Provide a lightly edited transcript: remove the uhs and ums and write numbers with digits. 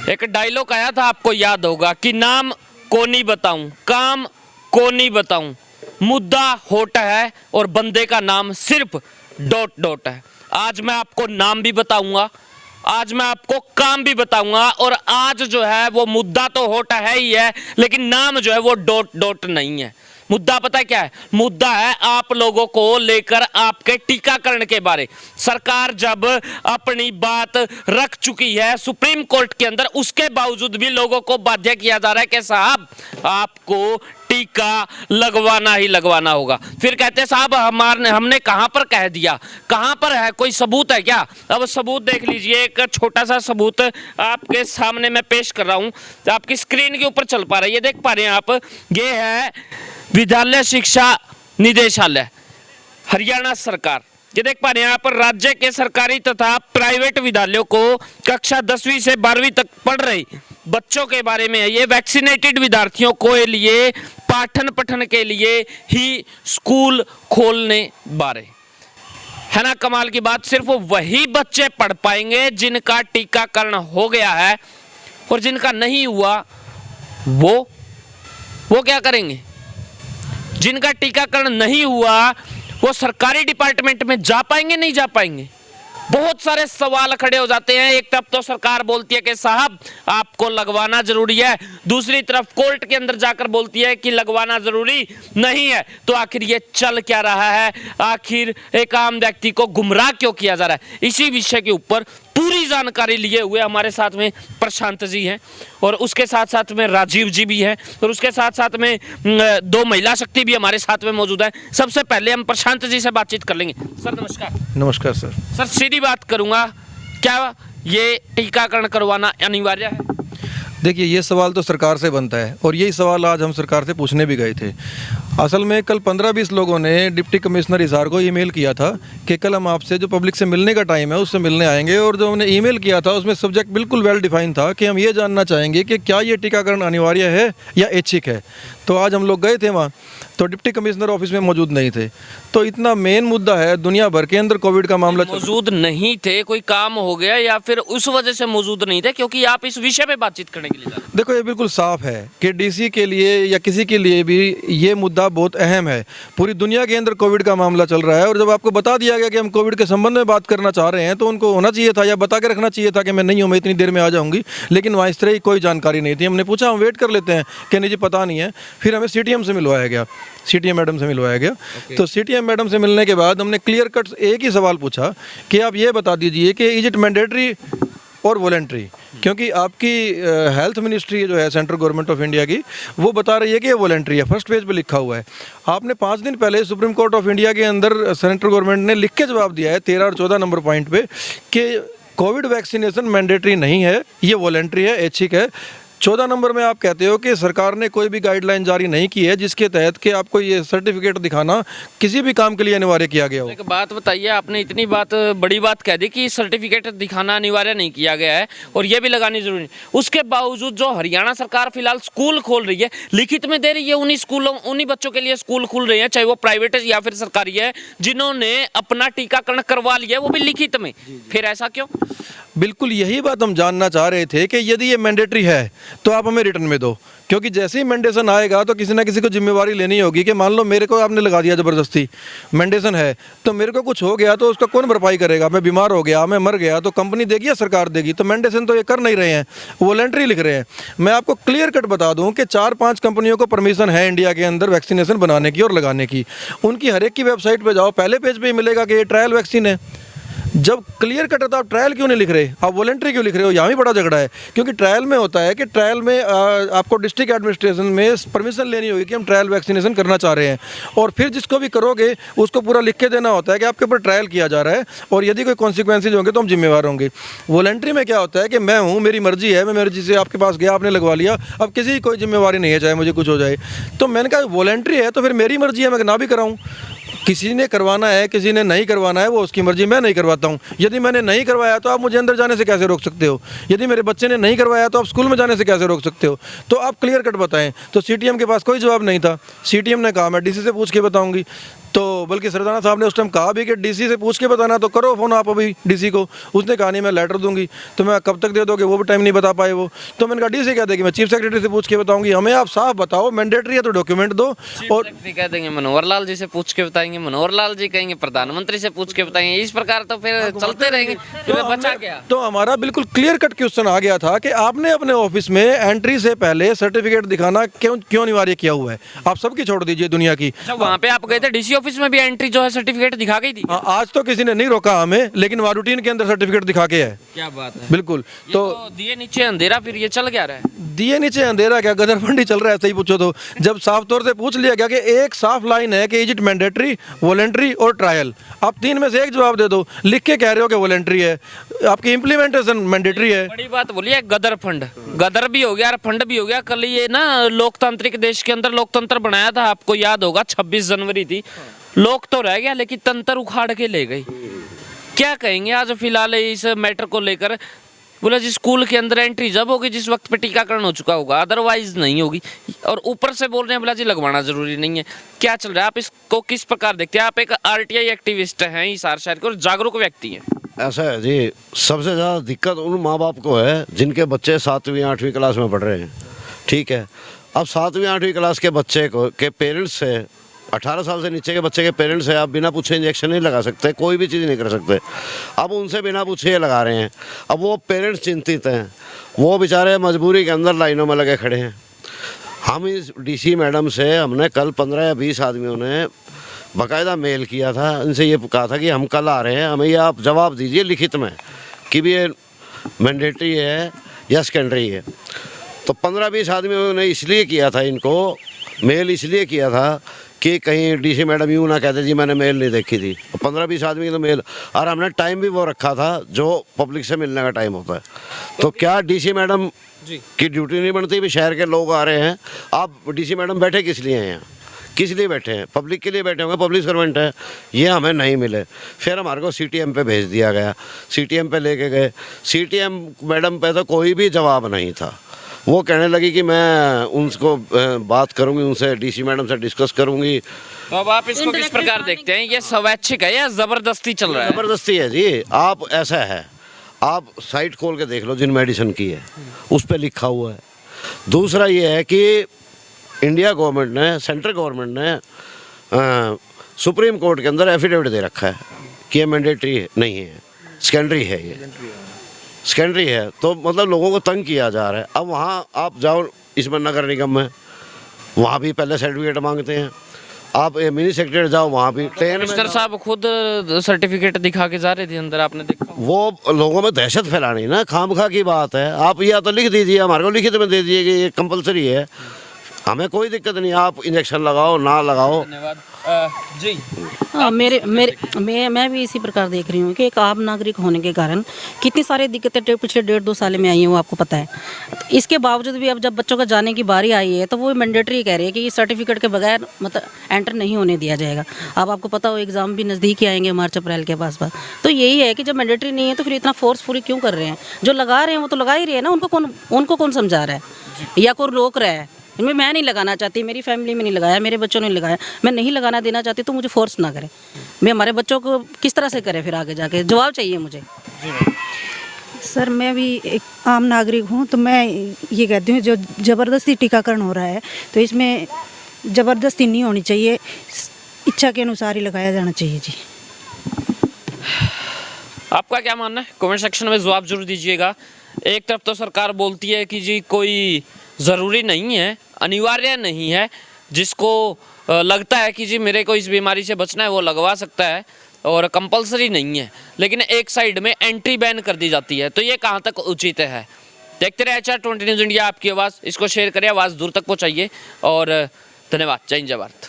एक डायलॉग आया था, आपको याद होगा कि नाम को नहीं बताऊं, काम को नहीं बताऊं, मुद्दा होट है और बंदे का नाम सिर्फ डॉट डॉट है। आज मैं आपको नाम भी बताऊंगा, आज मैं आपको काम भी बताऊंगा, और आज जो है वो मुद्दा तो होट है ही है, लेकिन नाम जो है वो डॉट डॉट नहीं है। मुद्दा पता है क्या है? मुद्दा है आप लोगों को लेकर आपके टीकाकरण के बारे। सरकार जब अपनी बात रख चुकी है सुप्रीम कोर्ट के अंदर, उसके बावजूद भी लोगों को बाध्य किया जा रहा है कि साहब आपको टीका लगवाना ही लगवाना होगा। फिर कहते हैं साहब हमने कहां पर कह दिया, कहां पर है, कोई सबूत है क्या? अब सबूत देख लीजिए, एक छोटा सा सबूत आपके सामने मैं पेश कर रहा हूं, आपकी स्क्रीन के ऊपर चल पा रहा है, ये देख पा रहे हैं आप। ये है विद्यालय शिक्षा निदेशालय हरियाणा सरकार। ये देख पा रहे हैं यहाँ पर राज्य के सरकारी तथा प्राइवेट विद्यालयों को कक्षा 10वीं से 12वीं तक पढ़ रहे बच्चों के बारे में है। ये वैक्सीनेटेड विद्यार्थियों को लिए पाठन पठन के लिए ही स्कूल खोलने बारे है ना। कमाल की बात, सिर्फ वही बच्चे पढ़ पाएंगे जिनका टीकाकरण हो गया है, और जिनका नहीं हुआ वो क्या करेंगे? जिनका टीकाकरण नहीं हुआ वो सरकारी डिपार्टमेंट में जा पाएंगे, नहीं जा पाएंगे? बहुत सारे सवाल खड़े हो जाते हैं। एक तरफ तो सरकार बोलती है कि साहब आपको लगवाना जरूरी है, दूसरी तरफ कोर्ट के अंदर जाकर बोलती है कि लगवाना जरूरी नहीं है। तो आखिर ये चल क्या रहा है? आखिर एक आम व्यक्ति को गुमराह क्यों किया जा रहा है? इसी विषय के ऊपर पूरी जानकारी लिए हुए हमारे साथ में प्रशांत जी हैं, और उसके साथ साथ में राजीव जी भी हैं, और उसके साथ साथ में दो महिला शक्ति भी हमारे साथ में मौजूद है। सबसे पहले हम प्रशांत जी से बातचीत कर लेंगे। सर नमस्कार। नमस्कार सर। सर सीधी बात करूंगा, क्या ये टीकाकरण करवाना अनिवार्य है? देखिए, ये सवाल तो सरकार से बनता है, और यही सवाल आज हम सरकार से पूछने भी गए थे। असल में कल 15-20 लोगों ने डिप्टी कमिश्नर हिसार को ईमेल किया था कि कल हम आपसे जो पब्लिक से मिलने का टाइम है उससे मिलने आएंगे, और जो हमने ईमेल किया था उसमें सब्जेक्ट बिल्कुल वेल डिफाइन था कि हम ये जानना चाहेंगे कि क्या ये टीकाकरण अनिवार्य है या ऐच्छिक है। तो आज हम लोग गए थे वहाँ, तो डिप्टी कमिश्नर ऑफिस में मौजूद नहीं थे। तो इतना मेन मुद्दा है, दुनिया भर के अंदर कोविड का मामला मौजूद नहीं थे, कोई काम हो गया या फिर उस वजह से मौजूद नहीं थे? क्योंकि आप इस विषय पे बातचीत करने के लिए देखो, ये बिल्कुल साफ है कि डीसी के लिए या किसी के लिए भी ये मुद्दा बहुत अहम है। पूरी दुनिया के अंदर कोविड का मामला चल रहा है, और जब आपको बता दिया गया कि हम कोविड के संबंध में बात करना चाह रहे हैं तो उनको होना चाहिए था या बता के रखना चाहिए था कि मैं नहीं हूँ, मैं इतनी देर में आ जाऊँगी। लेकिन वहाँ इस तरह की कोई जानकारी नहीं थी। हमने पूछा हम वेट कर लेते हैं कि नहीं जी पता नहीं है। फिर हमें सीटीएम से मिलवाया गया, सीटीएम मैडम से मिलवाया गया। तो सीटीएम मैडम से मिलने के बाद हमने क्लियर कट एक ही सवाल पूछा कि आप ये बता दीजिए कि इज इट मैंडेटरी और वॉलंटरी, क्योंकि आपकी हेल्थ मिनिस्ट्री जो है सेंट्रल गवर्नमेंट ऑफ इंडिया की, वो बता रही है कि ये वॉलंटरी है, फर्स्ट पेज पे लिखा हुआ है। आपने 5 दिन पहले सुप्रीम कोर्ट ऑफ इंडिया के अंदर सेंट्रल गवर्नमेंट ने लिख के जवाब दिया है 13 और 14 नंबर पॉइंट पे कि कोविड वैक्सीनेशन मैंडेटरी नहीं है, ये वॉलंटरी है, ऐच्छिक है। 14 नंबर में आप कहते हो कि सरकार ने कोई भी गाइडलाइन जारी नहीं की है जिसके तहत कि आपको ये सर्टिफिकेट दिखाना किसी भी काम के लिए अनिवार्य किया गया हो। एक बात बताइए, आपने इतनी बड़ी बात कह दी कि सर्टिफिकेट दिखाना अनिवार्य नहीं किया गया है और ये भी लगानी जरूरी नहीं, उसके बावजूद जो हरियाणा सरकार फिलहाल स्कूल खोल रही है, लिखित में दे रही है उन्हीं बच्चों के लिए स्कूल खुल रहे हैं, चाहे वो प्राइवेट या फिर सरकारी है, जिन्होंने अपना टीकाकरण करवा लिया है, वो भी लिखित में। फिर ऐसा क्यों? बिल्कुल यही बात हम जानना चाह रहे थे कि यदि ये मैंडेटरी है तो आप हमें रिटर्न में दो, क्योंकि जैसे ही मैंडेशन आएगा तो किसी ना किसी को जिम्मेवारी लेनी होगी कि मान लो मेरे को आपने लगा दिया ज़बरदस्ती, मैंडेशन है तो मेरे को कुछ हो गया तो उसका कौन भरपाई करेगा? मैं बीमार हो गया, मैं मर गया तो कंपनी देगी या सरकार देगी? तो मैंडेशन तो ये कर नहीं रहे हैं, वॉलंटरी लिख रहे हैं। मैं आपको क्लियर कट बता दूं कि 4-5 कंपनियों को परमिशन है इंडिया के अंदर वैक्सीनेशन बनाने की और लगाने की। उनकी हर एक की वेबसाइट पर जाओ, पहले पेज पर ही मिलेगा कि ये ट्रायल वैक्सीन है। जब क्लियर कट होता है, आप ट्रायल क्यों नहीं लिख रहे, आप वॉलंटरी क्यों लिख रहे हो? यहाँ भी बड़ा झगड़ा है, क्योंकि ट्रायल में होता है कि ट्रायल में आपको डिस्ट्रिक्ट एडमिनिस्ट्रेशन में परमिशन लेनी होगी कि हम ट्रायल वैक्सीनेशन करना चाह रहे हैं, और फिर जिसको भी करोगे उसको पूरा लिख के देना होता है कि आपके ऊपर ट्रायल किया जा रहा है और यदि कोई कॉन्सिक्वेंसेज होंगे तो हम जिम्मेवार होंगे। वॉलंटरी में क्या होता है कि मैं हूँ, मेरी मर्जी है, मैं मर्जी से आपके पास गया, आपने लगवा लिया, अब किसी की कोई जिम्मेवारी नहीं है चाहे मुझे कुछ हो जाए। तो मैंने कहा वॉलंटरी है तो फिर मेरी मर्जी है, मैं ना भी कराऊँ। किसी ने करवाना है, किसी ने नहीं करवाना है, वो उसकी मर्जी, मैं नहीं करवाता हूँ। यदि मैंने नहीं करवाया तो आप मुझे अंदर जाने से कैसे रोक सकते हो? यदि मेरे बच्चे ने नहीं करवाया तो आप स्कूल में जाने से कैसे रोक सकते हो? तो आप क्लियर कट बताएं। तो सीटीएम के पास कोई जवाब नहीं था। सीटीएम ने कहा मैं डीसी से पूछ के बताऊंगी। तो बल्कि सरदाना साहब ने उस टाइम कहा भी कि डीसी से पूछ के बताना, तो करो फ़ोन आप अभी डीसी को। उसने कहा नहीं मैं लेटर दूंगी। तो मैं कब तक दे दोगे, वो भी टाइम नहीं बता पाए वो। तो मैंने कहा डीसी कह देगी मैं चीफ सेक्रेटरी से पूछ के बताऊंगी। हमें आप साफ बताओ, मैंडेटरी है तो डॉक्यूमेंट दो। और कह देंगे मनोहर लाल जी से पूछ के बताएंगे, मनोहर लाल जी कहेंगे प्रधानमंत्री से पूछ के बताएंगे। इस प्रकार तो फिर चलते रहेंगे, फिर बचा क्या? तो हमारा बिल्कुल क्लियर कट क्वेश्चन आ गया था कि आपने अपने ऑफिस में एंट्री से पहले सर्टिफिकेट दिखाना क्यों अनिवार्य किया हुआ है? आप सबकी छोड़ दीजिए दुनिया की। वहाँ पे आप गए थे डीसी ऑफिस में भी एंट्री जो है सर्टिफिकेट दिखा गई थी? आज तो किसी ने नहीं रोका हमें, लेकिन वहाँ रूटीन के अंदर सर्टिफिकेट दिखा के है। क्या बात है, बिल्कुल। तो दिए नीचे अंधेरा, फिर ये चल क्या रहा है? दिए नीचे अंधेरा क्या, गदरफंडी चल रहा है, सही पूछो तो। जब साफ तौर से पूछ लिया गया कि एक साफ लाइन है कि इज इट मैंडेटरी, वॉलेंट्री और ट्रायल, आप तीन में से एक जवाब दे दो। लिख के कह रहे हो कि वॉलेंट्री है, आपकी इम्प्लीमेंटेशन मैंडेटरी है। बड़ी बात बोली है, गदर फंड, गदर भी हो गया और फंड भी हो गया। कल ये ना लोकतांत्रिक देश के अंदर लोकतंत्र बनाया था, आपको याद होगा 26 जनवरी थी। लोक तो रह गया लेकिन तंत्र उखाड़ के ले गई। क्या कहेंगे आज फिलहाल इस मैटर को लेकर? बोला जी स्कूल के अंदर एंट्री जब होगी जिस वक्त पे टीकाकरण हो चुका होगा, अदरवाइज नहीं होगी। और ऊपर से बोल रहे हैं बोला जी लगवाना जरूरी नहीं है। क्या चल रहा है, आप इसको किस प्रकार देखते हैं? आप एक आरटीआई एक्टिविस्ट हैं हिसार शहर के और जागरूक व्यक्ति हैं। ऐसा है जी, सबसे ज़्यादा दिक्कत उन माँ बाप को है जिनके बच्चे 7वीं 8वीं क्लास में पढ़ रहे हैं। ठीक है, अब 7वीं 8वीं क्लास के बच्चे को के पेरेंट्स से 18 साल से नीचे के बच्चे के पेरेंट्स है, आप बिना पूछे इंजेक्शन नहीं लगा सकते, कोई भी चीज़ नहीं कर सकते। अब उनसे बिना पूछे ये लगा रहे हैं। अब वो पेरेंट्स चिंतित हैं, वो बेचारे मजबूरी के अंदर लाइनों में लगे खड़े हैं। हम इस डीसी मैडम से हमने कल 15 या 20 आदमियों ने बाकायदा मेल किया था, इनसे ये कहा था कि हम कल आ रहे हैं, हमें ये आप जवाब दीजिए लिखित में कि भी ये मैंडेटरी है या सेकेंडरी है। तो 15-20 आदमियों ने इसलिए किया था, इनको मेल इसलिए किया था कि कहीं डीसी मैडम यूँ ना कहते जी मैंने मेल नहीं देखी थी। 15-20 आदमी की तो मेल, और हमने टाइम भी वो रखा था जो पब्लिक से मिलने का टाइम होता है। तो क्या डीसी मैडम की ड्यूटी नहीं बनती? भी शहर के लोग आ रहे हैं, आप डीसी मैडम बैठे किस लिए हैं यहाँ? किस लिए बैठे हैं? पब्लिक के लिए बैठे होंगे, पब्लिक सर्वेंट है। ये हमें नहीं मिले, फिर हमारे को सीटीएम पे भेज दिया गया। सीटीएम पे लेके गए, सीटीएम मैडम पे तो कोई भी जवाब नहीं था। वो कहने लगी कि मैं उनको बात करूंगी, उनसे डीसी मैडम से डिस्कस करूंगी। तो अब आप इसको किस प्रकार देखते हैं? ये स्वैच्छिक है या जबरदस्ती चल रहा है? जबरदस्ती है जी। आप ऐसा है, आप साइट खोल के देख लो जिन मेडिसिन की है, उस पर लिखा हुआ है। दूसरा ये है कि इंडिया गवर्नमेंट ने, सेंट्रल गवर्नमेंट ने सुप्रीम कोर्ट के अंदर एफिडेविट दे रखा है कि ये मैंडेटरी नहीं है, सेकेंडरी है। ये सेकेंडरी है, तो मतलब लोगों को तंग किया जा रहा है। अब वहाँ आप जाओ, इसमें नगर निगम में, वहाँ भी पहले सर्टिफिकेट मांगते हैं। आप मिनी सेक्रेटरी जाओ, वहाँ भी ट्रेन में मिनिस्टर साहब खुद सर्टिफिकेट दिखा के जा रहे थे अंदर, आपने देखा? वो लोगों में दहशत फैलानी ना, खामखा की बात है। आप या तो लिख दीजिए, हमारे को लिखित में दे दीजिए कि ये कंपलसरी है, हमें कोई दिक्कत नहीं, आप इंजेक्शन लगाओ ना लगाओ। धन्यवाद जी। मैं भी इसी प्रकार देख रही हूँ कि एक आम नागरिक होने के कारण कितनी सारी दिक्कतें पिछले 1.5-2 साल में आई हैं, वो आपको पता है। इसके बावजूद भी अब जब बच्चों का जाने की बारी आई है तो वो मैंडेटरी कह रही है कि इस सर्टिफिकेट के बगैर मतलब एंटर नहीं होने दिया जाएगा। अब आपको पता हो एग्ज़ाम भी नज़दीक ही आएंगे, मार्च अप्रैल के पास। तो यही है कि जब मैंडेटरी नहीं है तो फिर इतना फोर्सफुली क्यों कर रहे हैं? जो लगा रहे हैं वो तो लगा ही रहे हैं ना, उनको कौन समझा रहा है या कोई रोक रहा है? इनमें मैं नहीं लगाना चाहती, मेरी फैमिली में नहीं लगाया, मेरे बच्चों ने लगाया, मैं नहीं लगाना देना चाहती, तो मुझे फोर्स ना करें। मैं हमारे बच्चों को किस तरह से करें फिर आगे जाके? जवाब चाहिए मुझे। सर मैं भी एक आम नागरिक हूँ, तो मैं ये कहती हूँ जो ज़बरदस्ती टीकाकरण हो रहा है तो इसमें ज़बरदस्ती नहीं होनी चाहिए, इच्छा के अनुसार ही लगाया जाना चाहिए जी। आपका क्या मानना है? कमेंट सेक्शन में जवाब जरूर दीजिएगा। एक तरफ तो सरकार बोलती है कि जी कोई ज़रूरी नहीं है, अनिवार्य नहीं है, जिसको लगता है कि जी मेरे को इस बीमारी से बचना है वो लगवा सकता है और कंपलसरी नहीं है, लेकिन एक साइड में एंट्री बैन कर दी जाती है। तो ये कहाँ तक उचित है? देखते रहे HR20 न्यूज़ इंडिया, आपकी आवाज़। इसको शेयर करें, आवाज़ दूर तक पहुँचाइए और धन्यवाद। जय हिंद, जय भारत।